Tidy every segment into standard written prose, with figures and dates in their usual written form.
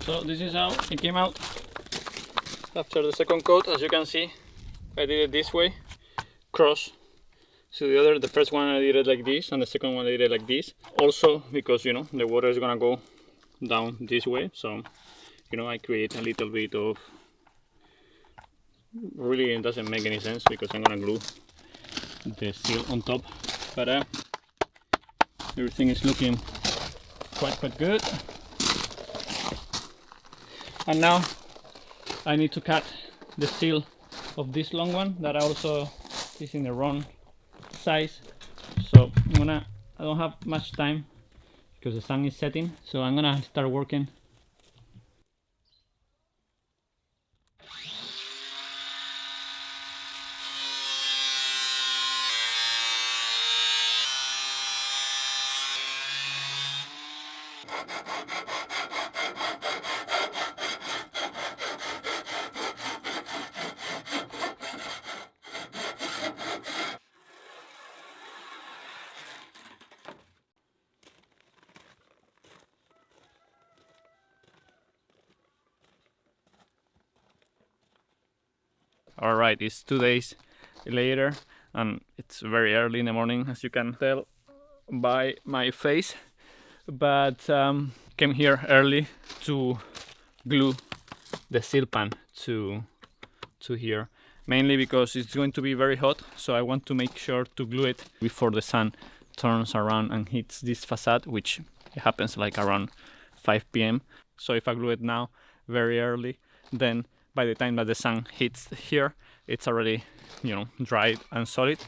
So this is how it came out after the second coat. As you can see, I did it this way, cross. So the first one I did it like this, and the second one I did it like this. Also because, you know, the water is gonna go down this way, so, you know, I create a little bit of, really it doesn't make any sense because I'm gonna glue the sill on top, but everything is looking quite good. And now I need to cut the sill of this long one that also is in the wrong size. So I don't have much time because the sun is setting, so I'm gonna start working. Alright, it's 2 days later and it's very early in the morning, as you can tell by my face, but came here early to glue the sill pan to here, mainly because it's going to be very hot, so I want to make sure to glue it before the sun turns around and hits this facade, which happens like around 5 p.m. So if I glue it now very early, then by the time that the sun hits here, it's already, you know, dried and solid.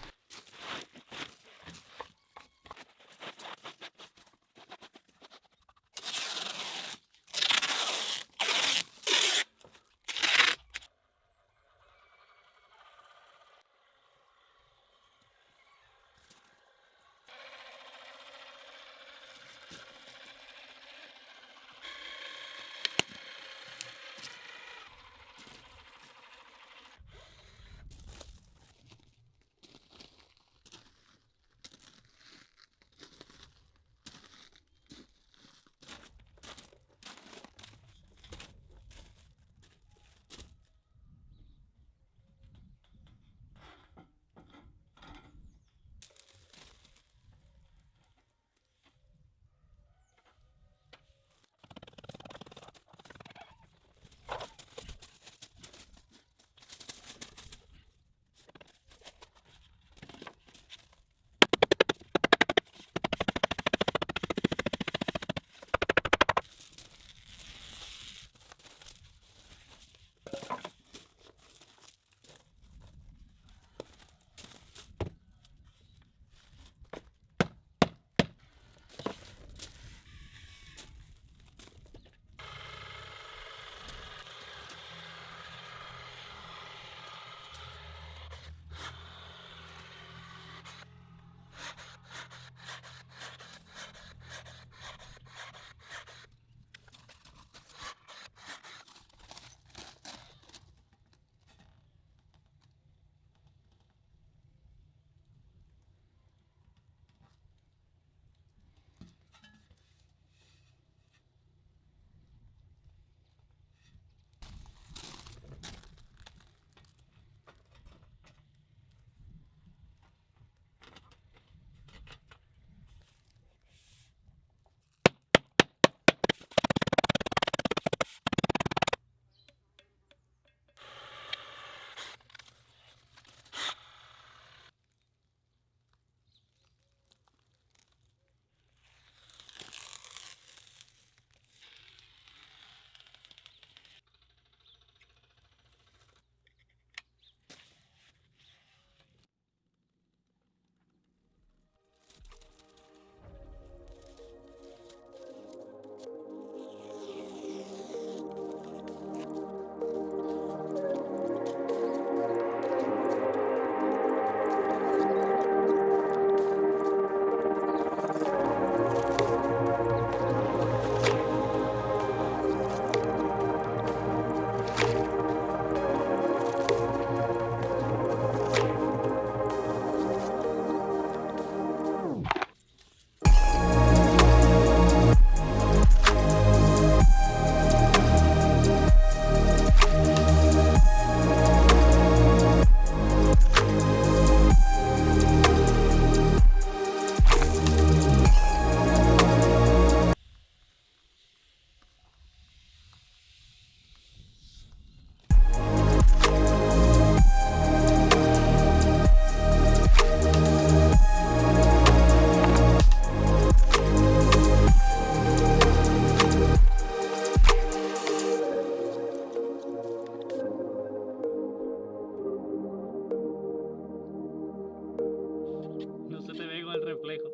mal reflejo.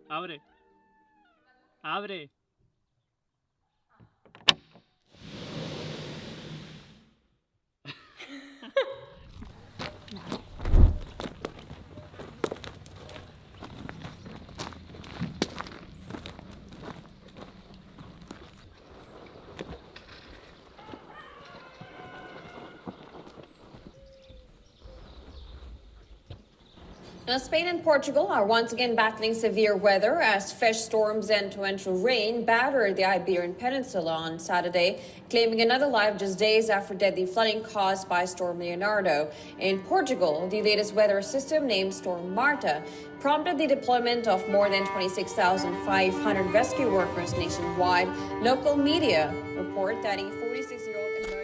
Abre. Abre. Now, Spain and Portugal are once again battling severe weather as fresh storms and torrential rain battered the Iberian Peninsula on Saturday, claiming another life just days after deadly flooding caused by Storm Leonardo. In Portugal, the latest weather system, named Storm Marta, prompted the deployment of more than 26,500 rescue workers nationwide. Local media report that a 46-year-old emergency...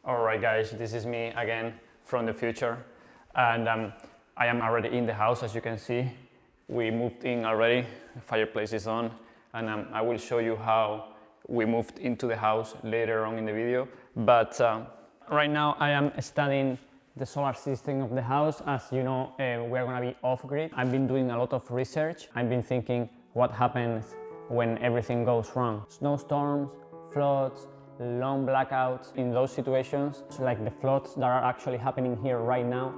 Alright guys, this is me again from the future, and I am already in the house. As you can see, we moved in already, the fireplace is on, and I will show you how we moved into the house later on in the video. But right now I am studying the solar system of the house. As you know, we're gonna be off-grid. I've been doing a lot of research. I've been thinking what happens when everything goes wrong. Snowstorms, floods, long blackouts. In those situations, like the floods that are actually happening here right now,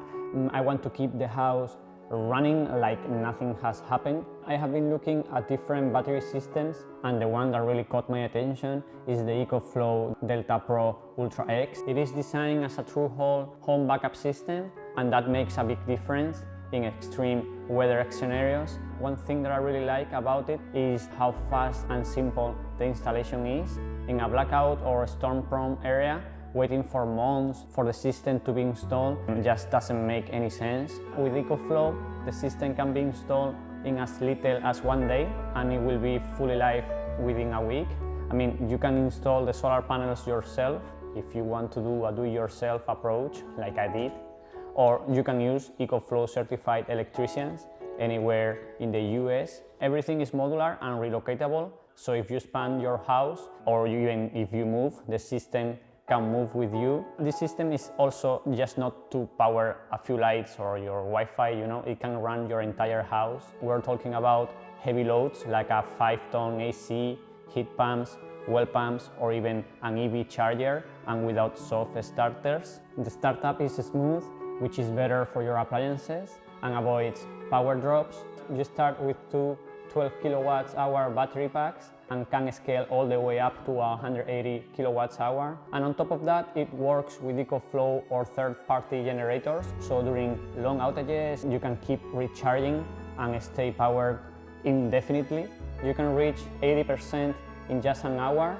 I want to keep the house running like nothing has happened. I have been looking at different battery systems, and the one that really caught my attention is the EcoFlow Delta Pro Ultra X. It is designed as a true home backup system, and that makes a big difference in extreme weather scenarios. One thing that I really like about it is how fast and simple the installation is. In a blackout or storm-prone area, waiting for months for the system to be installed just doesn't make any sense. With EcoFlow, the system can be installed in as little as 1 day and it will be fully live within a week. I mean, you can install the solar panels yourself if you want to do a do-it-yourself approach like I did, or you can use EcoFlow certified electricians anywhere in the US. Everything is modular and relocatable, so if you expand your house or even if you move, the system can move with you. This system is also just not to power a few lights or your Wi-Fi, you know, it can run your entire house. We're talking about heavy loads like a 5-ton AC, heat pumps, well pumps, or even an EV charger, and without soft starters. The startup is smooth, which is better for your appliances and avoids power drops. You start with two 12 kilowatts hour battery packs and can scale all the way up to 180 kilowatts hour. And on top of that, it works with EcoFlow or third-party generators. So during long outages, you can keep recharging and stay powered indefinitely. You can reach 80% in just an hour.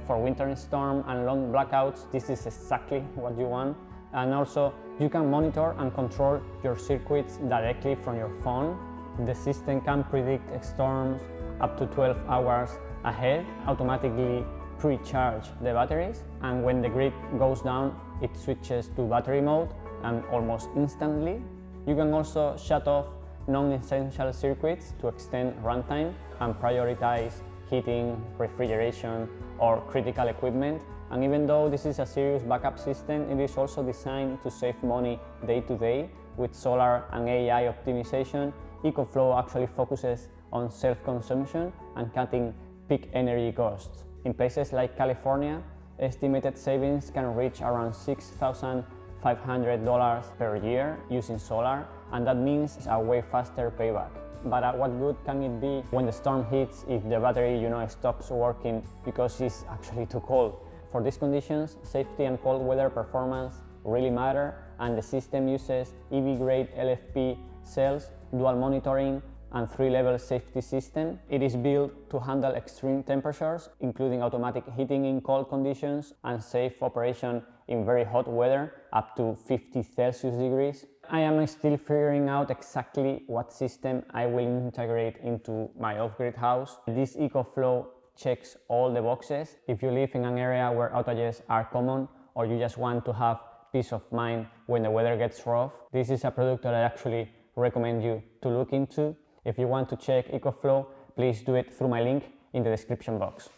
For winter storm and long blackouts, this is exactly what you want. And also, you can monitor and control your circuits directly from your phone. The system can predict storms up to 12 hours ahead, automatically pre-charge the batteries, and when the grid goes down, it switches to battery mode and almost instantly. You can also shut off non-essential circuits to extend runtime and prioritize heating, refrigeration, or critical equipment. And even though this is a serious backup system, it is also designed to save money day to day. With solar and AI optimization, EcoFlow actually focuses on self-consumption and cutting peak energy costs. In places like California, estimated savings can reach around $6,500 per year using solar, and that means a way faster payback. But what good can it be when the storm hits if the battery, stops working because it's actually too cold? For these conditions, safety and cold weather performance really matter, and the system uses EV-grade LFP cells, dual monitoring, and 3-level safety system. It is built to handle extreme temperatures, including automatic heating in cold conditions and safe operation in very hot weather, up to 50 Celsius degrees. I am still figuring out exactly what system I will integrate into my off-grid house. This EcoFlow checks all the boxes. If you live in an area where outages are common, or you just want to have peace of mind when the weather gets rough, this is a product that I actually recommend you to look into. If you want to check EcoFlow, please do it through my link in the description box.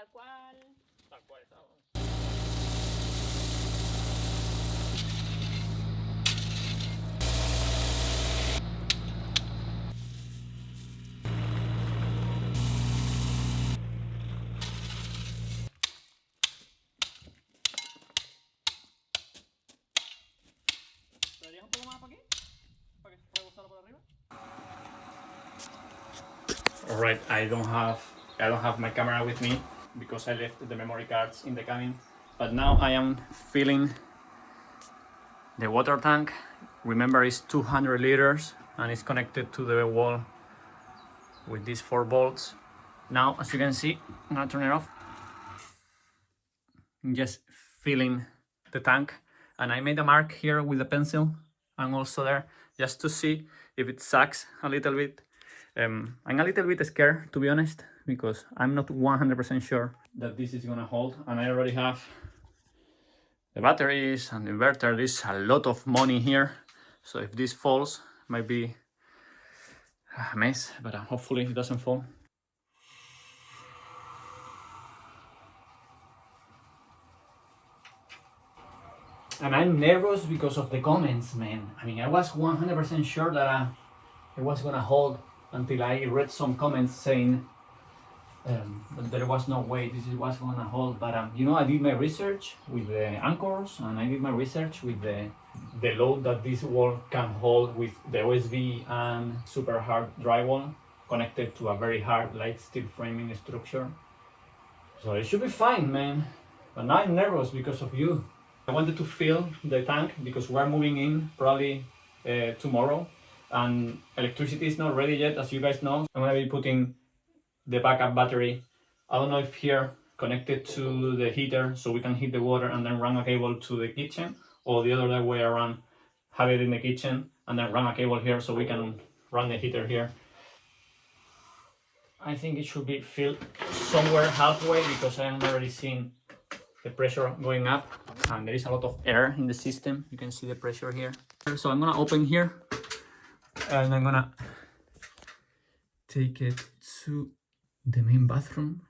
tal cual. Tal cual estaba. ¿Traerías un poco más para aquí? ¿Para que rebosara por arriba? Alright, I don't have my camera with me because I left the memory cards in the cabin. But now I am filling the water tank. Remember, it's 200 liters and it's connected to the wall with these 4 bolts. Now, as you can see, I'm gonna turn it off. I'm just filling the tank, and I made a mark here with a pencil and also there just to see if it sucks a little bit. I'm a little bit scared, to be honest, because I'm not 100% sure that this is gonna hold, and I already have the batteries and the inverter. There's a lot of money here, so if this falls, might be a mess, but hopefully it doesn't fall. And I'm nervous because of the comments, man. I mean, I was 100% sure that it was gonna hold until I read some comments saying that there was no way this was gonna hold. But you know, I did my research with the anchors, and I did my research with the load that this wall can hold with the OSB and super hard drywall connected to a very hard light steel framing structure. So it should be fine, man. But now I'm nervous because of you. I wanted to fill the tank because we're moving in probably tomorrow, and electricity is not ready yet, as you guys know. I'm gonna be putting the backup battery, I don't know if here, connected to the heater so we can heat the water and then run a cable to the kitchen, or the other way around, have it in the kitchen and then run a cable here so we can run the heater here. I think it should be filled somewhere halfway because I am already seeing the pressure going up, and there is a lot of air in the system. You can see the pressure here. So I'm gonna open here and I'm gonna take it to the main bathroom.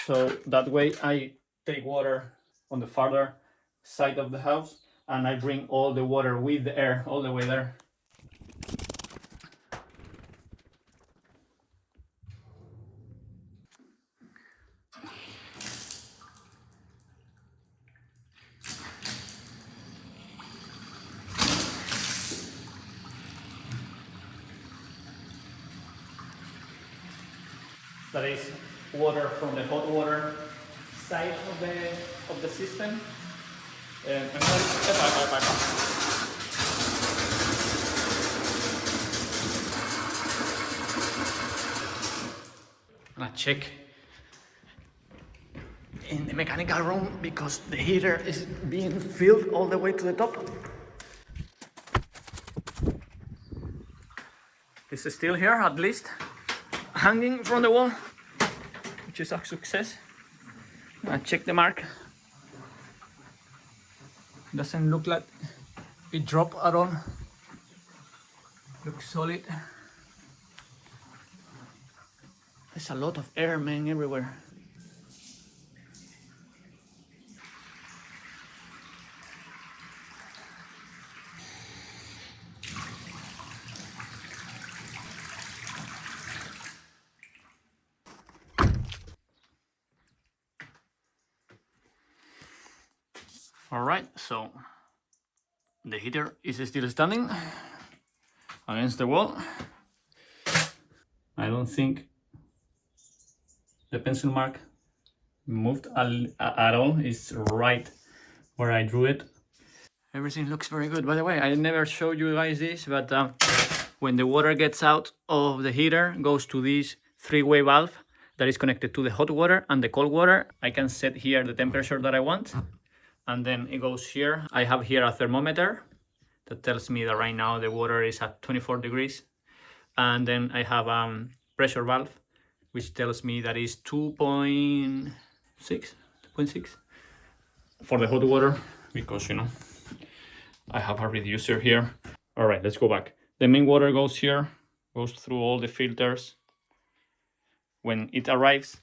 So that way I take water on the farther side of the house and I bring all the water with the air all the way there. That is water from the hot water side of the system. I'm gonna check in the mechanical room because the heater is being filled all the way to the top. This is still here, at least, hanging from the wall, which is a success. I check the mark. Doesn't look like it dropped at all. Looks solid. There's a lot of air, man, everywhere. All right, so the heater is still standing against the wall. I don't think the pencil mark moved at all. It's right where I drew it. Everything looks very good. By the way, I never showed you guys this, but when the water gets out of the heater, goes to this 3-way valve that is connected to the hot water and the cold water. I can set here the temperature that I want, and then it goes here. I have here a thermometer that tells me that right now the water is at 24 degrees. And then I have a pressure valve, which tells me that is 2.6 for the hot water, because, you know, I have a reducer here. All right, let's go back. The main water goes here, goes through all the filters, When it arrives,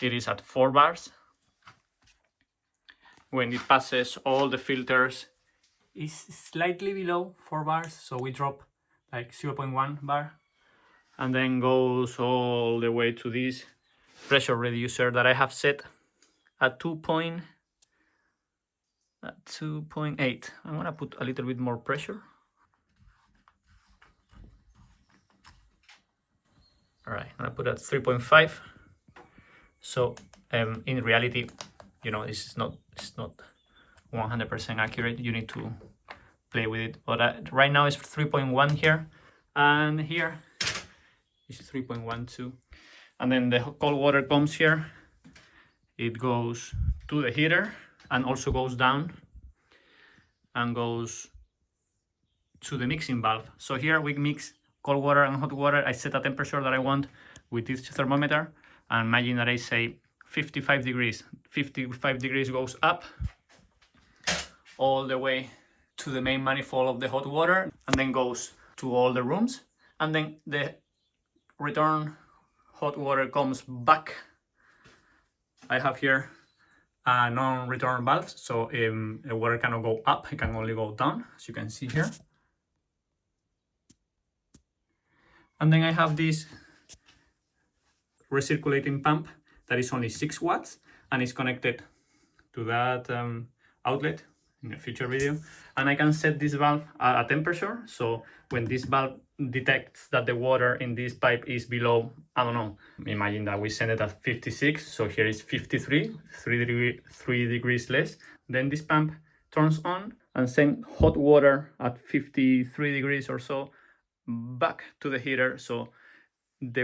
it is at 4 bars. When it passes all the filters, it's slightly below 4 bars, so we drop like 0.1 bar, and then goes all the way to this pressure reducer that I have set at 2.8. I'm gonna put a little bit more pressure. All right, I'm gonna put at 3.5. So in reality, you know, it's not 100% accurate. You need to play with it. But right now it's 3.1 here, and here is 3.12. And then the cold water comes here. It goes to the heater and also goes down and goes to the mixing valve. So here we mix cold water and hot water. I set a temperature that I want with this thermometer, and imagine that I say 55 degrees. 55 degrees goes up all the way to the main manifold of the hot water, and then goes to all the rooms, and then the return hot water comes back. I have here a non-return valve, so the water cannot go up, it can only go down, as you can see here. And then I have this recirculating pump that is only 6 watts and is connected to that outlet in a future video. And I can set this valve at a temperature, so when this valve detects that the water in this pipe is below, I don't know, imagine that we send it at 56, so here is 53, 3 degrees less, then this pump turns on and sends hot water at 53 degrees or so back to the heater, so the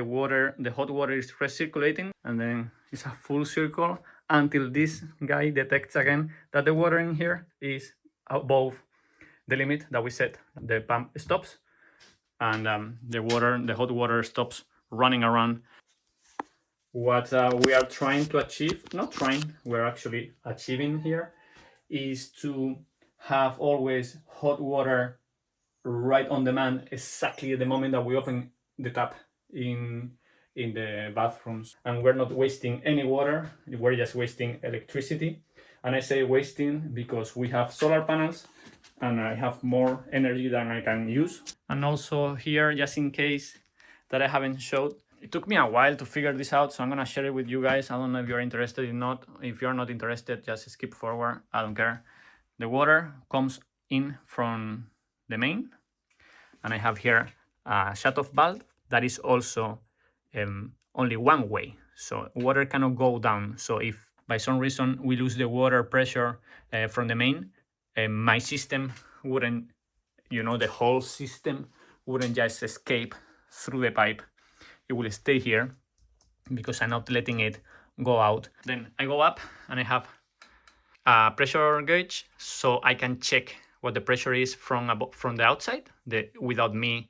hot water is recirculating, and then it's a full circle until this guy detects again that the water in here is above the limit that we set. The pump stops, and the hot water stops running around. What we are trying to achieve, we're actually achieving here, is to have always hot water right on demand, exactly at the moment that we open the tap in the bathrooms, and we're not wasting any water, we're just wasting electricity. And I say wasting because we have solar panels and I have more energy than I can use. And also here, just in case that I haven't showed, it took me a while to figure this out, so I'm gonna share it with you guys. I don't know if you're interested or not. If you're not interested, just skip forward, I don't care. The water comes in from the main, and I have here a shut-off valve that is also only one way, so water cannot go down. So if by some reason we lose the water pressure from the main, my system wouldn't, the whole system wouldn't just escape through the pipe. It will stay here because I'm not letting it go out. Then I go up and I have a pressure gauge, so I can check what the pressure is from the outside, without me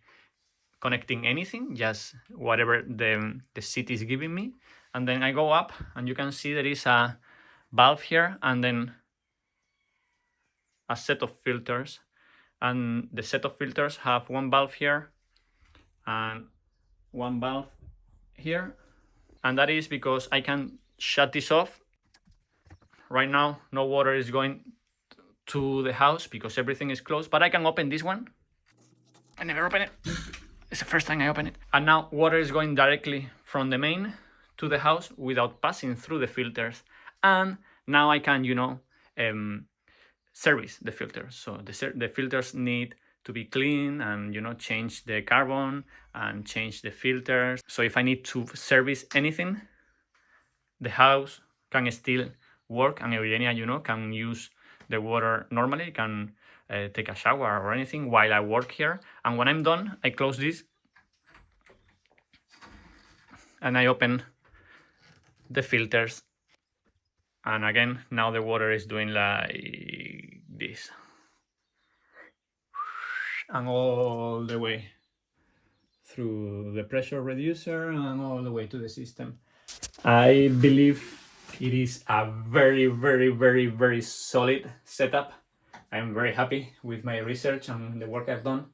connecting anything, just whatever the seat is giving me. And then I go up and you can see there is a valve here and then a set of filters, and the set of filters have one valve here and one valve here, and that is because I can shut this off. Right now no water is going to the house because everything is closed, but I can open this one. I never open it. It's the first time I open it. And now water is going directly from the main to the house without passing through the filters. And now I can, service the filters. So the filters need to be clean and, change the carbon and change the filters. So if I need to service anything, the house can still work, and Eugenia, can use the water normally, can take a shower or anything while I work here. And when I'm done, I close this and I open the filters, and again now the water is doing like this and all the way through the pressure reducer and all the way to the system. I believe it is a very, very, very, very solid setup. I'm very happy with my research and the work I've done.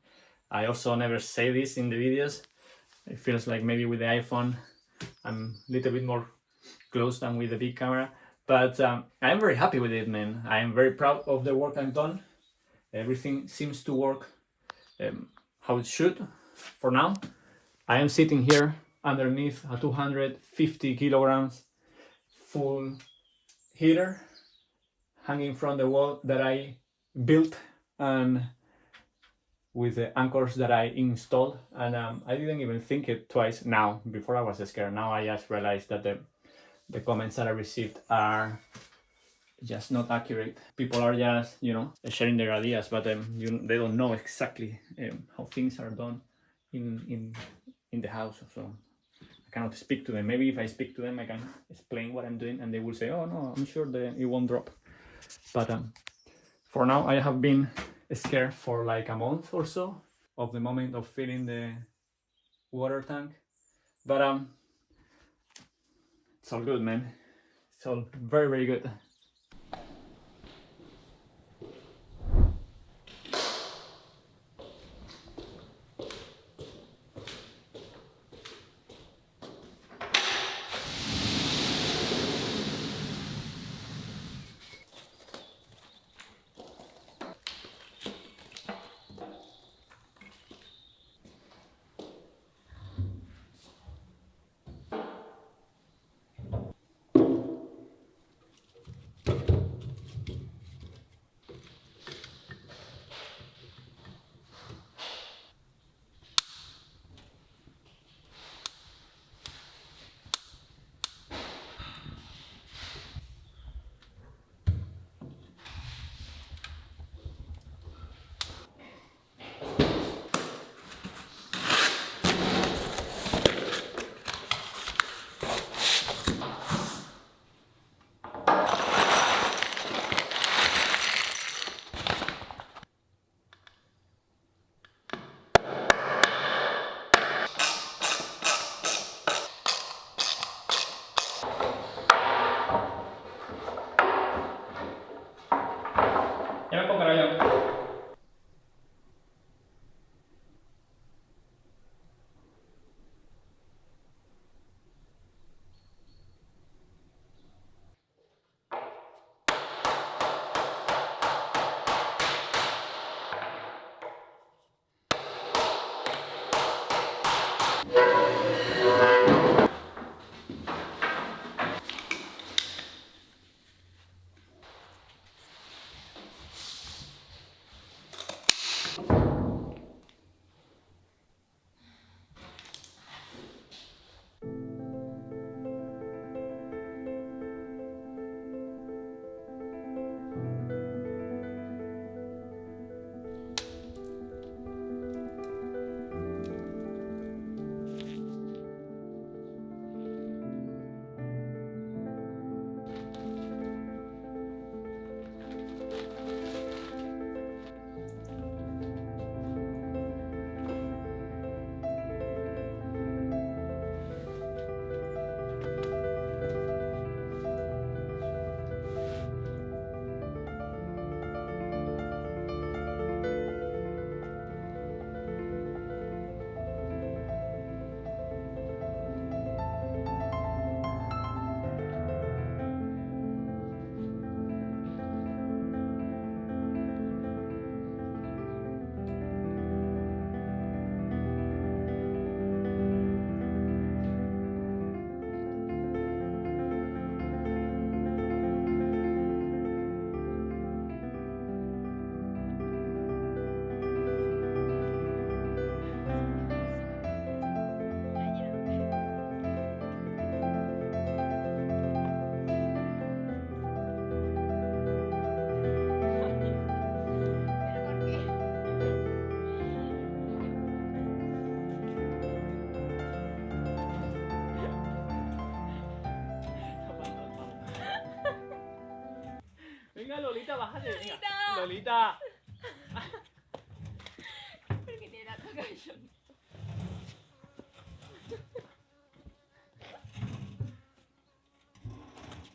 I also never say this in the videos. It feels like maybe with the iPhone I'm a little bit more close than with the big camera, but I'm very happy with it, man. I am very proud of the work I've done. Everything seems to work how it should for now. I am sitting here underneath a 250 kilograms full heater hanging from the wall that I built and with the anchors that I installed, and I didn't even think it twice now. Before I was scared. Now I just realized that the comments that I received are just not accurate. People are just, you know, sharing their ideas, but they don't know exactly how things are done in the house. So I cannot speak to them. Maybe if I speak to them, I can explain what I'm doing, and they will say, "Oh no, I'm sure it won't drop." But for now, I have been scared for like a month or so of the moment of filling the water tank. But it's all good, man. It's all very, very good. Ya me pongo yo. Venga, Lolita, bájate. Venga. Lolita. Porque tiene la cabello.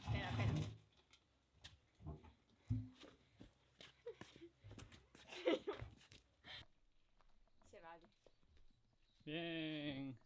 Espera, espera. Se vale. Bien.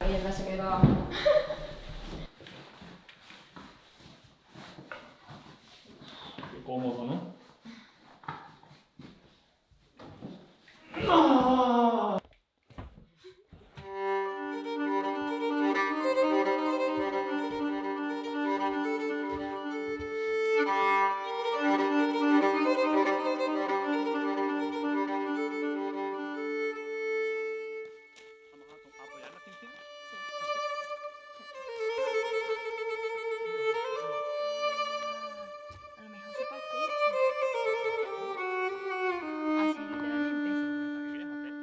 Mierda, se quedó. Qué cómodo, ¿no? ¿Apoyar la cintura? A lo mejor se puede hacer eso. Así literalmente. ¿Qué querías hacer?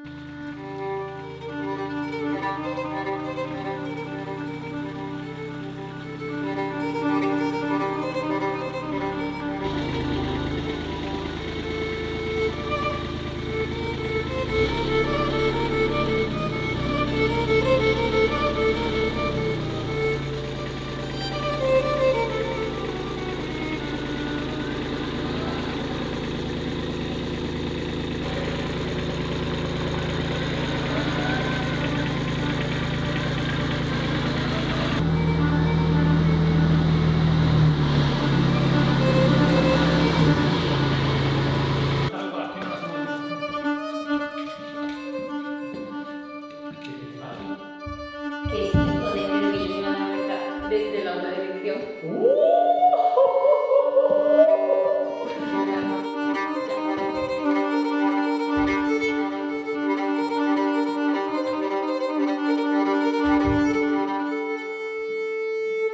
Que sí, podemos ir a la vuelta desde la otra dirección.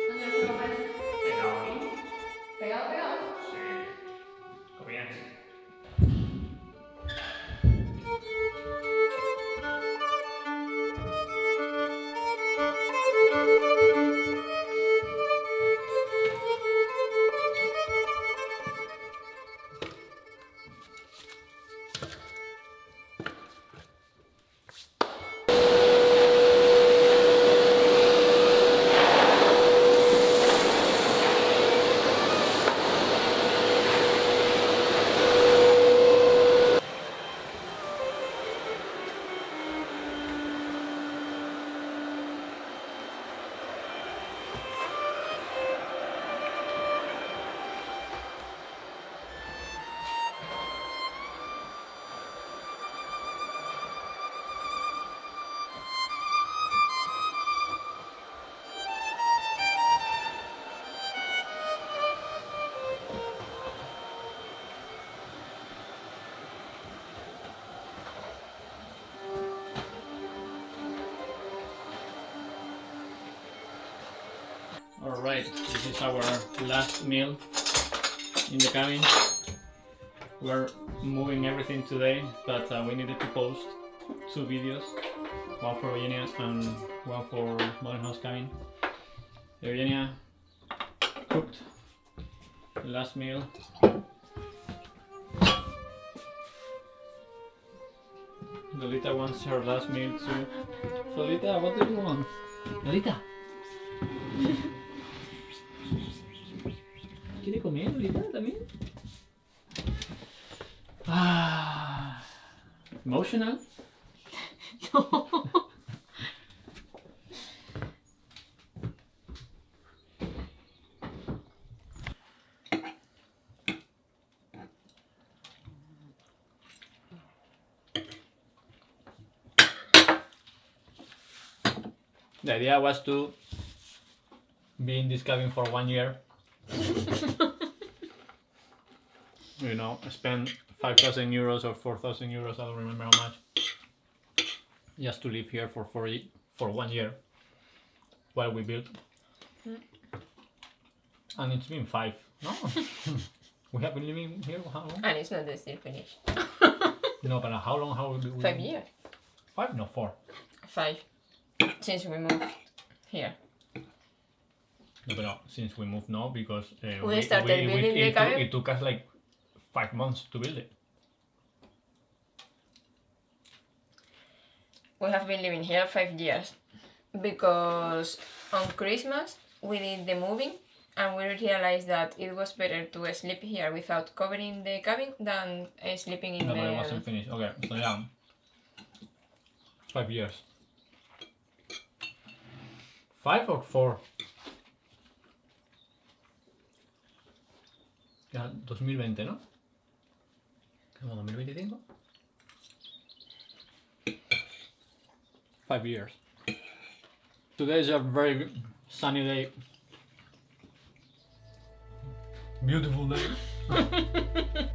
¿Dónde nos vamos a poner? Pegado aquí. ¿Pegado, pegado? Sí. Comienza. Alright, this is our last meal in the cabin. We're moving everything today, but we needed to post 2 videos, one for Eugenia and one for Modern House Cabin. Eugenia cooked the last meal. Lolita wants her last meal too. Lolita, what do you want? Lolita. ¿Quiere comer Lolita también? Ah, emotional? No. The idea was to be in this cabin for 1 year. You know, spend 5,000 euros or 4,000 euros, I don't remember how much, just to live here for 1 year while we build. And it's been 5, no? We have been living here how long? And it's not still finished. No, but how long? How do we? 5 years. 5? No, 4. 5. Since we moved here. No, but no, since we moved, no, because We started building the cabin. it took us like 5 months to build it. We have been living here 5 years because on Christmas we did the moving And we realized that it was better to sleep here without covering the cabin than sleeping in No, but it the... wasn't finished. Okay, so yeah. 5 years. 5 or 4? Ya, 2020, ¿no? ¿Como 2025? 5 years. Today is a very sunny day. Beautiful day.